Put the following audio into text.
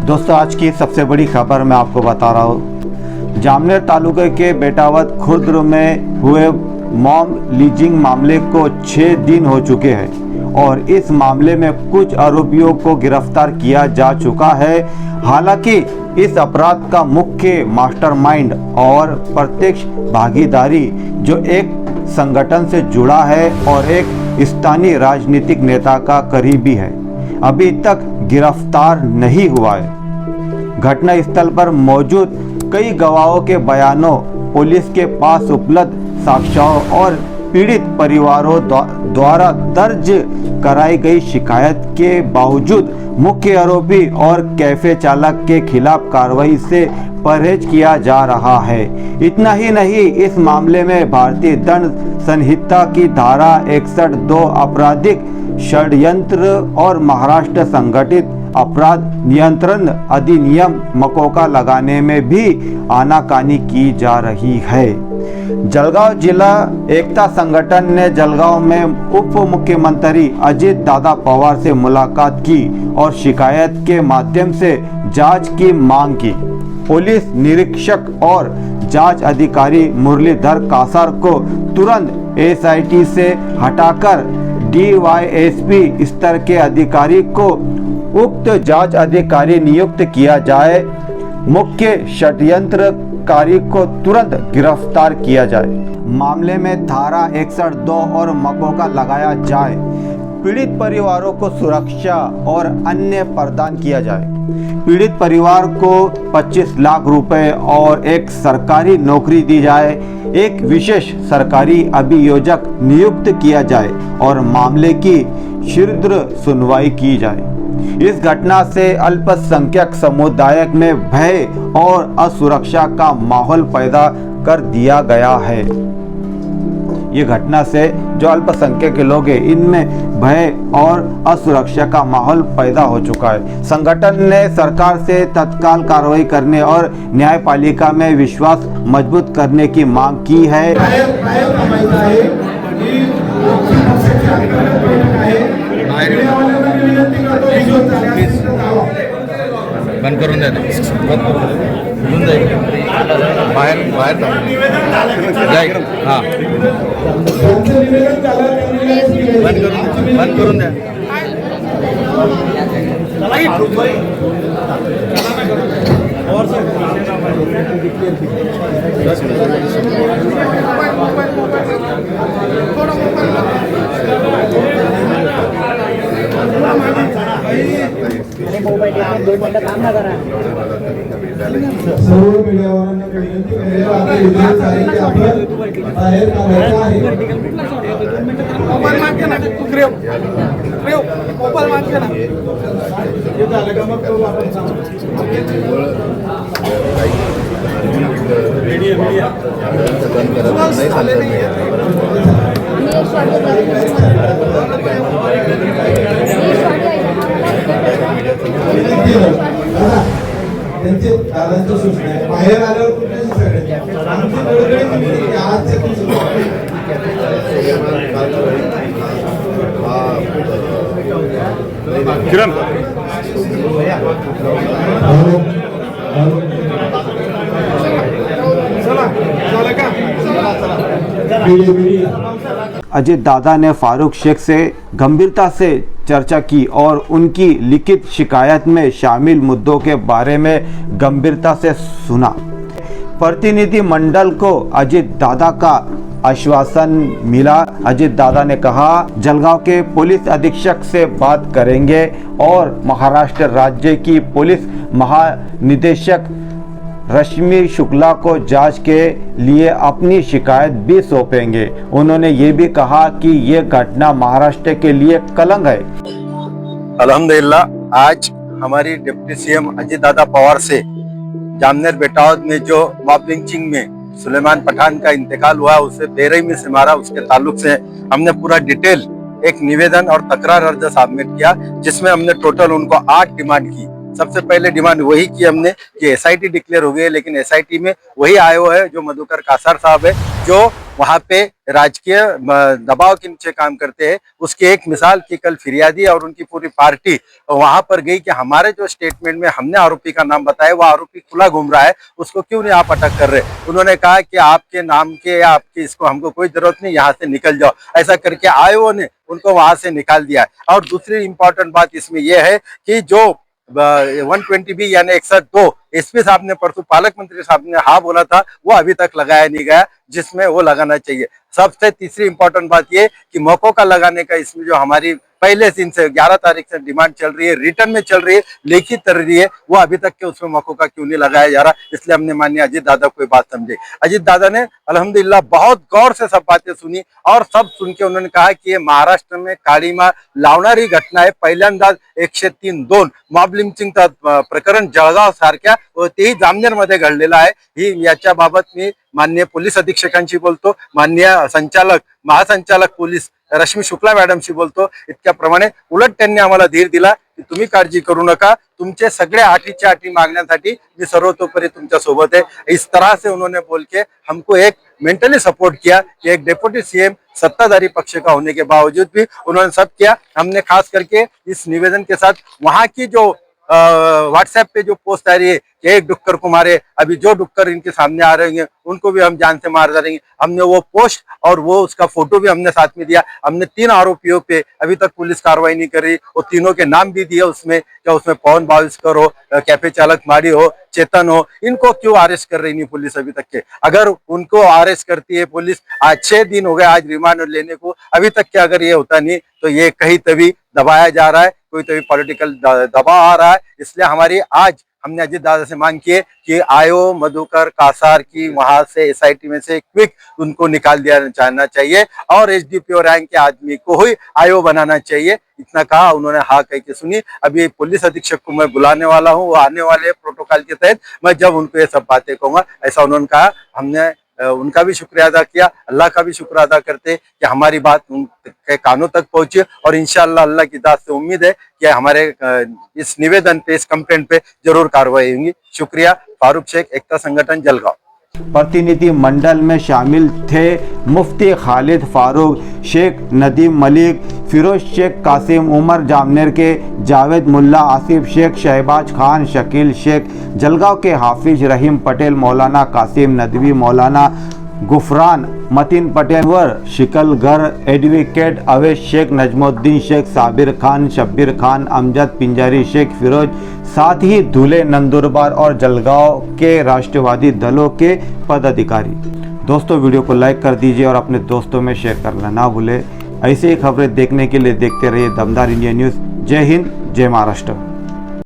दोस्तों, आज की सबसे बड़ी खबर मैं आपको बता रहा हूँ। जामनेर तालुके के बेटावद खुर्द में हुए मॉम लीजिंग मामले को 6 दिन हो चुके हैं और इस मामले में कुछ आरोपियों को गिरफ्तार किया जा चुका है। हालांकि इस अपराध का मुख्य मास्टरमाइंड और प्रत्यक्ष भागीदारी जो एक संगठन से जुड़ा है और एक स्थानीय राजनीतिक नेता का करीबी है, अभी तक गिरफ्तार नहीं हुआ है। घटना स्थल पर मौजूद कई गवाहों के बयानों, पुलिस के पास उपलब्ध साक्ष्यों और पीड़ित परिवारों द्वारा दर्ज कराई गई शिकायत के बावजूद मुख्य आरोपी और कैफे चालक के खिलाफ कार्रवाई से परहेज किया जा रहा है। इतना ही नहीं, इस मामले में भारतीय दंड संहिता की धारा 61(2) आपराधिक षड्यंत्र और महाराष्ट्र संगठित अपराध नियंत्रण अधिनियम मकोका लगाने में भी आनाकानी की जा रही है। जलगांव जिला एकता संगठन ने जलगांव में उप मुख्यमंत्री अजित दादा पवार से मुलाकात की और शिकायत के माध्यम से जांच की मांग की। पुलिस निरीक्षक और जांच अधिकारी मुरलीधर कासार को तुरंत एसआईटी से हटाकर डीवाईएसपी स्तर के अधिकारी को उक्त जांच अधिकारी नियुक्त किया जाए। मुख्य षड्यंत्रकारी को तुरंत गिरफ्तार किया जाए। मामले में धारा 61(2) और मकोका लगाया जाए। पीड़ित परिवारों को सुरक्षा और अन्य प्रदान किया जाए। पीड़ित परिवार को 25 लाख रुपए और एक सरकारी नौकरी दी जाए। एक विशेष सरकारी अभियोजक नियुक्त किया जाए और मामले की शीघ्र सुनवाई की जाए। इस घटना से अल्पसंख्यक समुदाय में भय और असुरक्षा का माहौल पैदा कर दिया गया है। ये घटना से जो अल्पसंख्यक लोग हैं, इनमें भय और असुरक्षा का माहौल पैदा हो चुका है। संगठन ने सरकार से तत्काल कार्रवाई करने और न्यायपालिका में विश्वास मजबूत करने की मांग की है। बंद करून द्या, बाहेर बाहेर जाय। हां, बंद करून द्या। सर्व मीडियावाल्यांना विनंती करेल, आता इथे सारे आपण बाहेर काढायचं आहे। मोबाईल मागे ना, मोबाईल मागे ना, हे झालं का मग करू आपण मीडिया नाही झाले नाही। त्यांचे दादांची सूचना आहे, बाहेर आल्यावर कुठे सगळे आमची गडगडी आजचे किरण अजित दादा ने फारूक शेख से गंभीरता से चर्चा की और उनकी लिखित शिकायत में शामिल मुद्दों के बारे में गंभीरता से सुना। प्रतिनिधि मंडल को अजित दादा का आश्वासन मिला। अजित दादा ने कहा, जलगांव के पुलिस अधीक्षक से बात करेंगे और महाराष्ट्र राज्य की पुलिस महानिदेशक रश्मि शुक्ला को जांच के लिए अपनी शिकायत भी सौंपेंगे। उन्होंने ये भी कहा कि ये घटना महाराष्ट्र के लिए कलंक है। अल्हम्दुलिल्लाह, आज हमारी डिप्टी सीएम अजित दादा पवार से जामनेर बेटावद में जो मॉब लिंचिंग में सुलेमान पठान का इंतकाल हुआ, उसे बेरहमी में से मारा, उसके ताल्लुक से हमने पूरा डिटेल एक निवेदन और तकरार अर्ज सबमिट किया, जिसमें हमने टोटल उनको 8 डिमांड की। सबसे पहले डिमांड वही की हमने कि एसआईटी डिक्लेयर हो गई है, लेकिन एसआईटी में वही आयो है जो मधुकर कासार साहब है, जो वहां पे राजकीय दबाव के नीचे काम करते हैं। उसकी एक मिसाल की कल फिरियादी और उनकी पूरी पार्टी वहां पर गई कि हमारे जो स्टेटमेंट में हमने आरोपी का नाम बताया वो आरोपी खुला घूम रहा है, उसको क्यों नहीं आप अटक कर रहे। उन्होंने कहा कि आपके नाम के या आपकी इसको हमको कोई जरूरत नहीं, यहाँ से निकल जाओ। ऐसा करके आयोग ने उनको वहां से निकाल दिया है। और दूसरी इंपॉर्टेंट बात इसमें यह है कि जो 120B यानी 102 एसपी साहब ने परसों पालक मंत्री साहब ने हाँ बोला था, वो अभी तक लगाया नहीं गया, जिसमें वो लगाना चाहिए। सबसे तीसरी इंपॉर्टेंट बात ये कि मौकों का लगाने का इसमें जो हमारी पहले दिन से 11 तारीख से डिमांड चल रही है, रिटर्न में चल रही है, लिखित कर रही है, वो अभी तक के उसमें मौकों का क्यों नहीं लगाया जा रहा। इसलिए हमने माननीय अजीत दादा को बात समझी। अजीत दादा ने अल्हम्दुलिल्लाह बहुत गौर से सब बातें सुनी और सब सुन के उन्होंने कहा कि ये महाराष्ट्र में काळीमा लावणारी घटना आहे। पहिल्यांदाच 103(2) मॉब लिंचिंगचा प्रकरण जळगाव सारख्या व तेही जामनेर मध्ये घडलेलं आहे। ही याच्या बाबत मी माननीय पोलीस अधीक्षकांशी बोलतो, माननीय महासंचालक पोलीस रश्मी शुक्ला मॅडमशी बोलतो। इतक्याप्रमाणे उलट त्यांनी आम्हाला धीर दिला की तुम्ही काळजी करू नका, तुमचे सगळे आठीच्या आठी मागण्यासाठी मी सर्वतोपरी तुमच्या सोबत है। इस तरह से उन्होंने बोल के हमको एक मेंटली सपोर्ट किया कि एक डिप्टी सीएम सत्ताधारी पक्ष का होने के बावजूद भी उन्होंने सब किया। हमने खास करके इस निवेदन के साथ वहां की जो व्हाट्सएप पे जो पोस्ट आ रही है कि एक डुक्कर को मारे, अभी जो डुक्कर इनके सामने आ रहे हैं उनको भी हम जान से मार डालेंगे, हमने वो पोस्ट और वो उसका फोटो भी हमने साथ में दिया। हमने 3 आरोपियों पे अभी तक पुलिस कार्रवाई नहीं कर रही, वो तीनों के नाम भी दिए उसमें, क्या उसमें पवन बाविस्कर हो, कैफे चालक माड़ी हो, चेतन हो, इनको क्यों अरेस्ट कर रही नहीं पुलिस अभी तक के। अगर उनको अरेस्ट करती है पुलिस, आज 6 दिन हो गए आज रिमांड लेने को, अभी तक के अगर ये होता नहीं तो ये कहीं तभी दबाया जा रहा है, कोई तभी पॉलिटिकल दबाव आ रहा है। इसलिए हमारी आज हमने अजीत दादा से मांग की है कि आयो मधुकर कासार की वहां से एसआईटी में से क्विक उनको निकाल दिया जाना चाहिए और एसडीपीओ रैंक के आदमी को ही आयो बनाना चाहिए। इतना कहा, उन्होंने हाँ कह के सुनी। अभी पुलिस अधीक्षक को मैं बुलाने वाला हूँ, वो आने वाले प्रोटोकॉल के तहत, मैं जब उनको ये सब बातें कहूंगा ऐसा उन्होंने कहा। हमने उनका भी शुक्रिया अदा किया, अल्लाह का भी शुक्र अदा करते कि हमारी बात उनके कानों तक पहुंची और इंशाअल्लाह अल्लाह की दात से उम्मीद है कि हमारे इस निवेदन पे, इस कंप्लेंट पे जरूर कार्रवाई होगी। शुक्रिया। फारूक शेख, एकता संगठन, जलगांव। प्रतिनिधि मंडल में शामिल थे मुफ्ती खालिद फारूक, शेख नदीम मलिक, फिरोज शेख कासिम, उमर जामनेर के जावेद मुल्ला, आसिफ शेख, शहबाज खान, शकील शेख, जलगांव के हाफिज रहीम पटेल, मौलाना कासिम नदवी, मौलाना गुफरान, मतीन पटेल वर शिकलगर, एडवोकेट अवैस शेख, नजमुद्दीन शेख, साबिर खान, शब्बीर खान, अमजद पिंजारी शेख, फिरोज, साथ ही धुले, नंदुरबार और जलगांव के राष्ट्रवादी दलों के पदाधिकारी। दोस्तों वीडियो को लाइक कर दीजिए और अपने दोस्तों में शेयर करना ना भूलें। ऐसे ही खबरें देखने के लिए देखते रहिए दमदार इंडिया न्यूज़। जय हिंद, जय महाराष्ट्र।